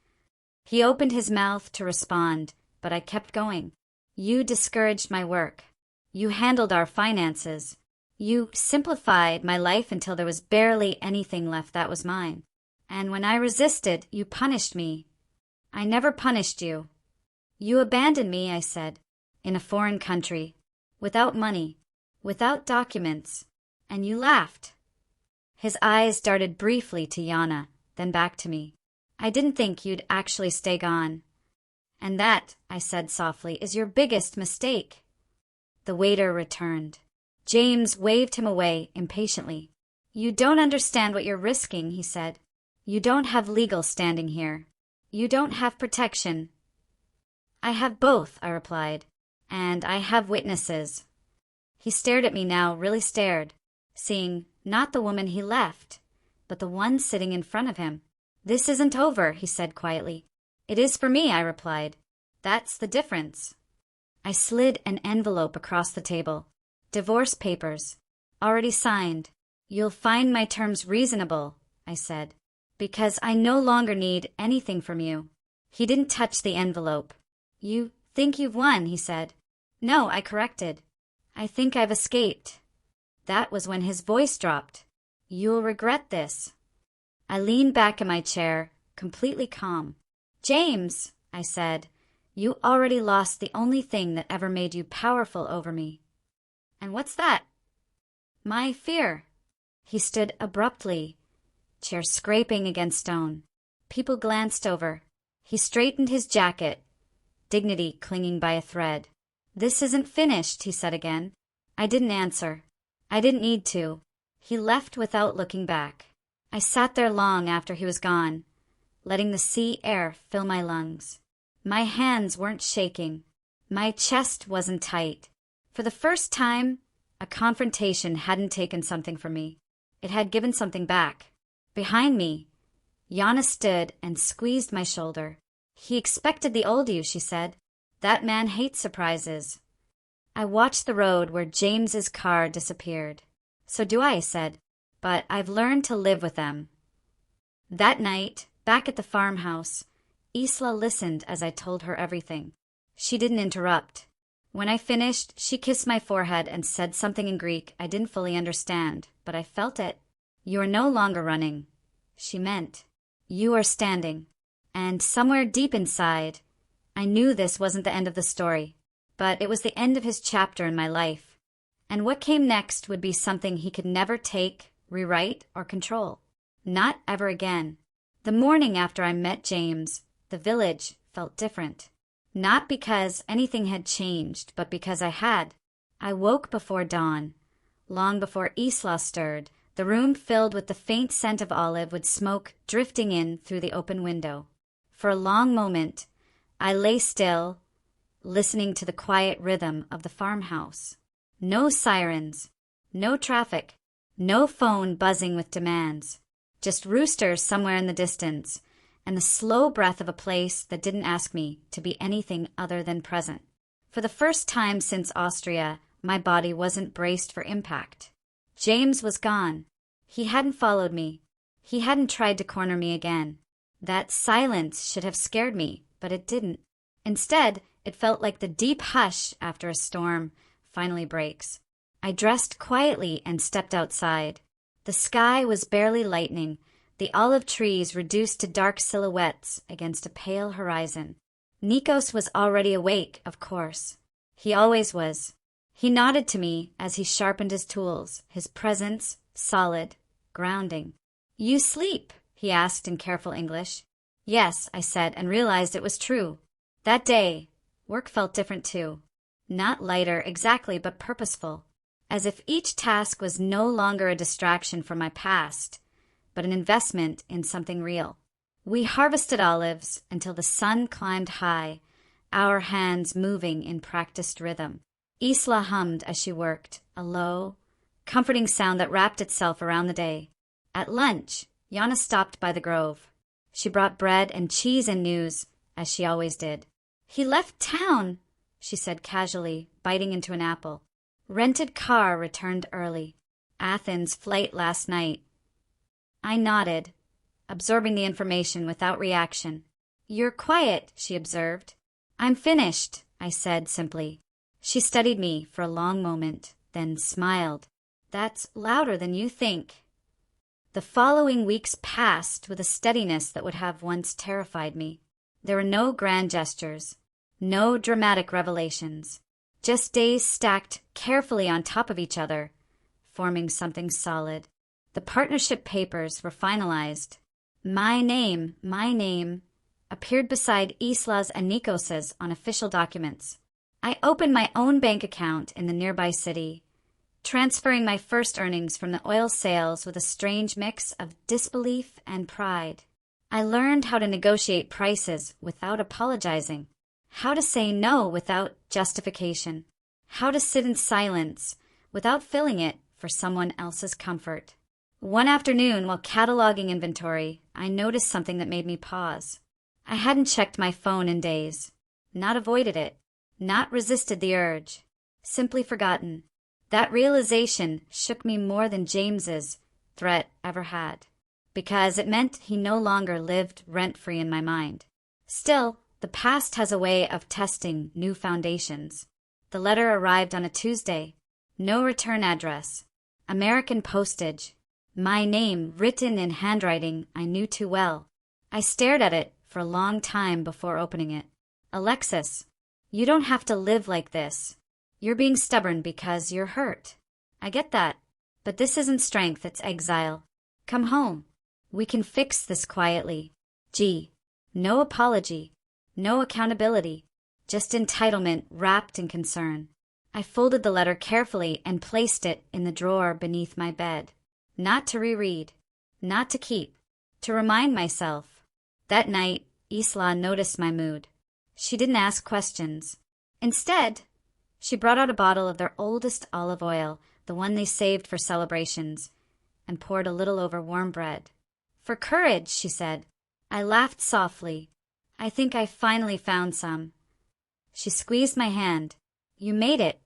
He opened his mouth to respond, but I kept going. You discouraged my work. You handled our finances. You simplified my life until there was barely anything left that was mine. And when I resisted, you punished me. I never punished you. You abandoned me, I said, in a foreign country, without money, without documents, and you laughed. His eyes darted briefly to Yana, then back to me. I didn't think you'd actually stay gone. And that, I said softly, is your biggest mistake. The waiter returned. James waved him away impatiently. You don't understand what you're risking, he said. You don't have legal standing here. You don't have protection. I have both, I replied. And I have witnesses. He stared at me now, really stared, seeing not the woman he left, but the one sitting in front of him. This isn't over, he said quietly. It is for me, I replied. That's the difference. I slid an envelope across the table. Divorce papers. Already signed. You'll find my terms reasonable, I said, because I no longer need anything from you. He didn't touch the envelope. You think you've won, he said. No, I corrected. I think I've escaped. That was when his voice dropped. You'll regret this. I leaned back in my chair, completely calm. James, I said, you already lost the only thing that ever made you powerful over me. And what's that? My fear. He stood abruptly, chair scraping against stone. People glanced over. He straightened his jacket, dignity clinging by a thread. This isn't finished, he said again. I didn't answer. I didn't need to. He left without looking back. I sat there long after he was gone, letting the sea air fill my lungs. My hands weren't shaking. My chest wasn't tight. For the first time, a confrontation hadn't taken something from me. It had given something back. Behind me, Yana stood and squeezed my shoulder. He expected the old you, she said. That man hates surprises. I watched the road where James's car disappeared. So do I said, but I've learned to live with them. That night, back at the farmhouse, Isla listened as I told her everything. She didn't interrupt. When I finished, she kissed my forehead and said something in Greek I didn't fully understand, but I felt it. You are no longer running, she meant. You are standing. And somewhere deep inside, I knew this wasn't the end of the story, but it was the end of his chapter in my life. And what came next would be something he could never take, rewrite, or control. Not ever again. The morning after I met James, the village felt different. Not because anything had changed, but because I had. I woke before dawn. Long before Isla stirred, the room filled with the faint scent of olive with smoke drifting in through the open window. For a long moment, I lay still, listening to the quiet rhythm of the farmhouse. No sirens, no traffic, no phone buzzing with demands. Just roosters somewhere in the distance, and the slow breath of a place that didn't ask me to be anything other than present. For the first time since Austria, my body wasn't braced for impact. James was gone. He hadn't followed me. He hadn't tried to corner me again. That silence should have scared me, but it didn't. Instead, it felt like the deep hush after a storm finally breaks. I dressed quietly and stepped outside. The sky was barely lightening, the olive trees reduced to dark silhouettes against a pale horizon. Nikos was already awake, of course. He always was. He nodded to me as he sharpened his tools, his presence solid, grounding. "You sleep?" he asked in careful English. "Yes," I said, and realized it was true. That day, work felt different too. Not lighter exactly, but purposeful. As if each task was no longer a distraction from my past, but an investment in something real. We harvested olives until the sun climbed high, our hands moving in practiced rhythm. Isla hummed as she worked, a low, comforting sound that wrapped itself around the day. At lunch, Yana stopped by the grove. She brought bread and cheese and news, as she always did. "He left town," she said casually, biting into an apple. "Rented car returned early. Athens flight last night." I nodded, absorbing the information without reaction. "You're quiet," she observed. "I'm finished," I said simply. She studied me for a long moment, then smiled. "That's louder than you think." The following weeks passed with a steadiness that would have once terrified me. There were no grand gestures, no dramatic revelations, just days stacked carefully on top of each other, forming something solid. The partnership papers were finalized. My name, appeared beside Isla's and Nikos's on official documents. I opened my own bank account in the nearby city, transferring my first earnings from the oil sales with a strange mix of disbelief and pride. I learned how to negotiate prices without apologizing, how to say no without justification, how to sit in silence without filling it for someone else's comfort. One afternoon, while cataloging inventory, I noticed something that made me pause. I hadn't checked my phone in days, not avoided it, not resisted the urge, simply forgotten. That realization shook me more than James's threat ever had, because it meant he no longer lived rent-free in my mind. Still, the past has a way of testing new foundations. The letter arrived on a Tuesday. No return address. American postage. My name written in handwriting I knew too well. I stared at it for a long time before opening it. "Alexis, you don't have to live like this. You're being stubborn because you're hurt. I get that. But this isn't strength, it's exile. Come home. We can fix this quietly. G. No apology. No accountability. Just entitlement wrapped in concern." I folded the letter carefully and placed it in the drawer beneath my bed. Not to reread. Not to keep. To remind myself. That night, Isla noticed my mood. She didn't ask questions. Instead, she brought out a bottle of their oldest olive oil, the one they saved for celebrations, and poured a little over warm bread. "For courage," she said. I laughed softly. "I think I finally found some." She squeezed my hand. "You made it."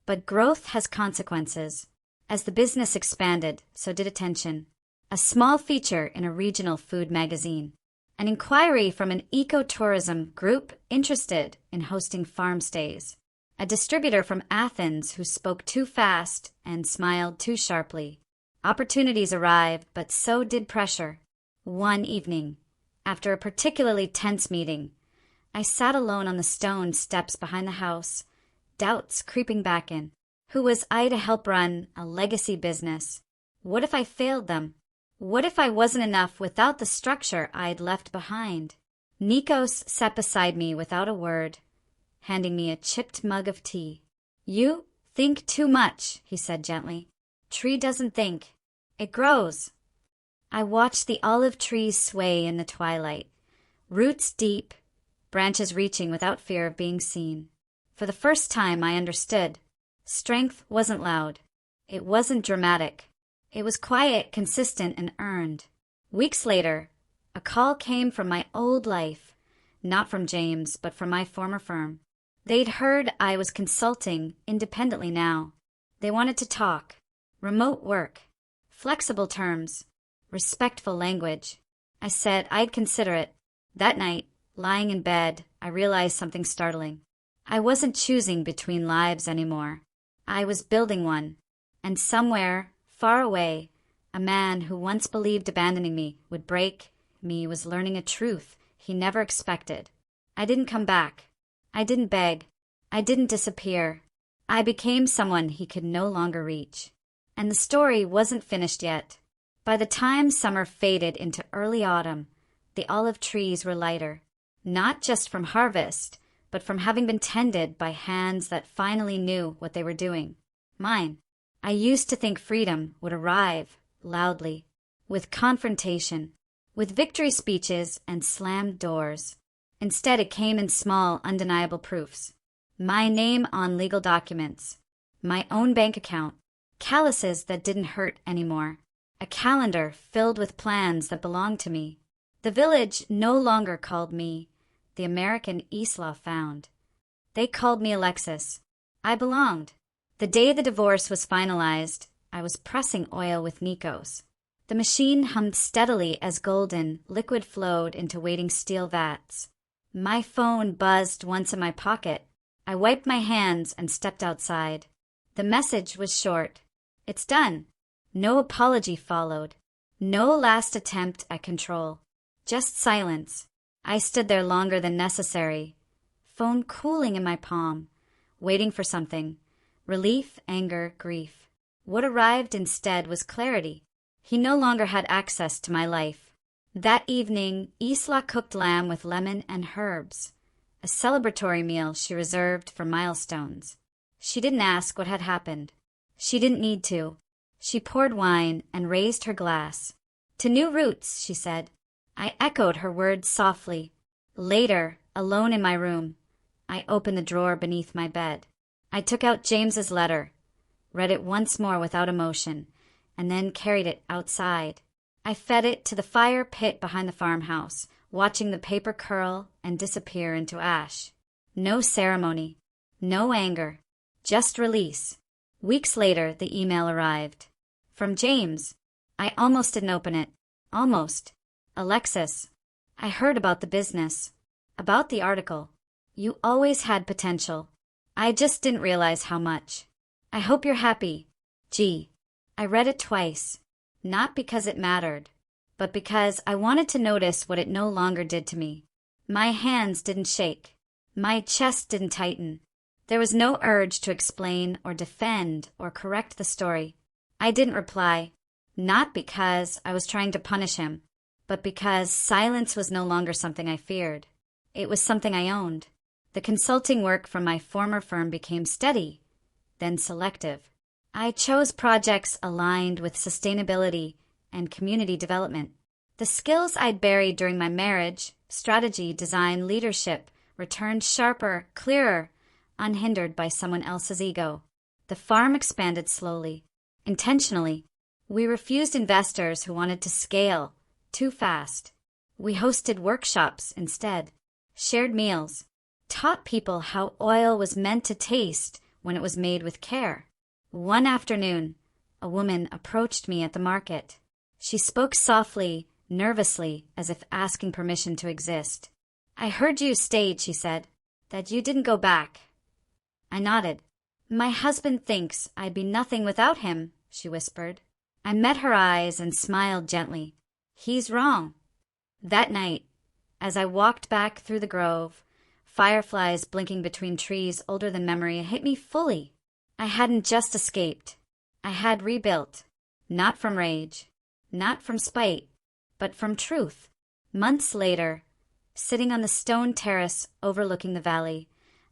But growth has consequences. As the business expanded, so did attention. A small feature in a regional food magazine. An inquiry from an ecotourism group interested in hosting farm stays. A distributor from Athens who spoke too fast and smiled too sharply. Opportunities arrived, but so did pressure. One evening, after a particularly tense meeting, I sat alone on the stone steps behind the house, doubts creeping back in. Who was I to help run a legacy business? What if I failed them? What if I wasn't enough without the structure I'd left behind? Nikos sat beside me without a word, handing me a chipped mug of tea. "You think too much," he said gently. "Tree doesn't think. It grows." I watched the olive trees sway in the twilight, roots deep, branches reaching without fear of being seen. For the first time I understood. Strength wasn't loud. It wasn't dramatic. It was quiet, consistent, and earned. Weeks later, a call came from my old life, not from James, but from my former firm. They'd heard I was consulting independently now. They wanted to talk. Remote work. Flexible terms. Respectful language. I said I'd consider it. That night, lying in bed, I realized something startling. I wasn't choosing between lives anymore. I was building one. And somewhere, far away, a man who once believed abandoning me would break me was learning a truth he never expected. I didn't come back. I didn't beg. I didn't disappear. I became someone he could no longer reach. And the story wasn't finished yet. By the time summer faded into early autumn, the olive trees were lighter, not just from harvest, but from having been tended by hands that finally knew what they were doing. Mine. I used to think freedom would arrive, loudly, with confrontation, with victory speeches and slammed doors. Instead, it came in small, undeniable proofs. My name on legal documents, my own bank account, calluses that didn't hurt anymore, a calendar filled with plans that belonged to me. The village no longer called me the American Isla found. They called me Alexis. I belonged. The day the divorce was finalized, I was pressing oil with Nikos. The machine hummed steadily as golden liquid flowed into waiting steel vats. My phone buzzed once in my pocket. I wiped my hands and stepped outside. The message was short. "It's done." No apology followed. No last attempt at control. Just silence. I stood there longer than necessary, phone cooling in my palm, waiting for something. Relief, anger, grief. What arrived instead was clarity. He no longer had access to my life. That evening, Isla cooked lamb with lemon and herbs, a celebratory meal she reserved for milestones. She didn't ask what had happened. She didn't need to. She poured wine and raised her glass. "To new roots," she said. I echoed her words softly. Later, alone in my room, I opened the drawer beneath my bed. I took out James's letter, read it once more without emotion, and then carried it outside. I fed it to the fire pit behind the farmhouse, watching the paper curl and disappear into ash. No ceremony, no anger, just release. Weeks later, the email arrived. From James. I almost didn't open it. Almost. "Alexis, I heard about the business, about the article. You always had potential. I just didn't realize how much. I hope you're happy. G." I read it twice, not because it mattered, but because I wanted to notice what it no longer did to me. My hands didn't shake. My chest didn't tighten. There was no urge to explain or defend or correct the story. I didn't reply, not because I was trying to punish him, but because silence was no longer something I feared. It was something I owned. The consulting work from my former firm became steady, then selective. I chose projects aligned with sustainability and community development. The skills I'd buried during my marriage, strategy, design, leadership, returned sharper, clearer, unhindered by someone else's ego. The farm expanded slowly, intentionally. We refused investors who wanted to scale too fast. We hosted workshops instead, shared meals, taught people how oil was meant to taste when it was made with care. One afternoon, a woman approached me at the market. She spoke softly, nervously, as if asking permission to exist. "I heard you state," she said, "that you didn't go back." I nodded. "My husband thinks I'd be nothing without him," she whispered. I met her eyes and smiled gently. "He's wrong." That night, as I walked back through the grove, fireflies blinking between trees older than memory, it hit me fully. I hadn't just escaped. I had rebuilt. Not from rage, not from spite, but from truth. Months later, Sitting on the stone terrace overlooking the valley,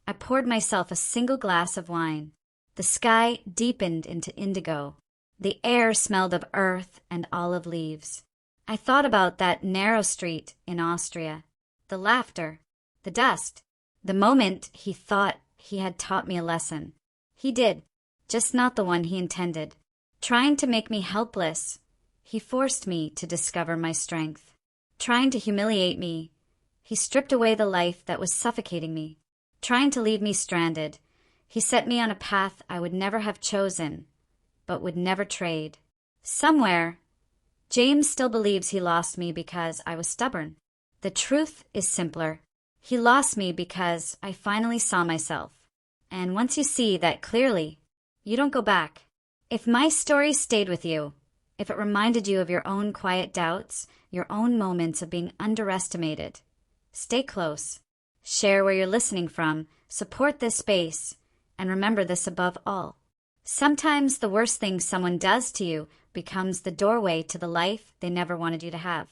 I poured myself a single glass of wine. The sky deepened into indigo. The air smelled of earth and olive leaves. I thought about that narrow street in Austria, the laughter, the dust, the moment he thought he had taught me a lesson. He did, just not the one he intended. Trying to make me helpless, he forced me to discover my strength. Trying to humiliate me, he stripped away the life that was suffocating me. Trying to leave me stranded, he set me on a path I would never have chosen, but would never trade. Somewhere, James still believes he lost me because I was stubborn. The truth is simpler. He lost me because I finally saw myself. And once you see that clearly, you don't go back. If my story stayed with you, if it reminded you of your own quiet doubts, your own moments of being underestimated, stay close. Share where you're listening from, support this space, and remember this above all. Sometimes the worst thing someone does to you becomes the doorway to the life they never wanted you to have.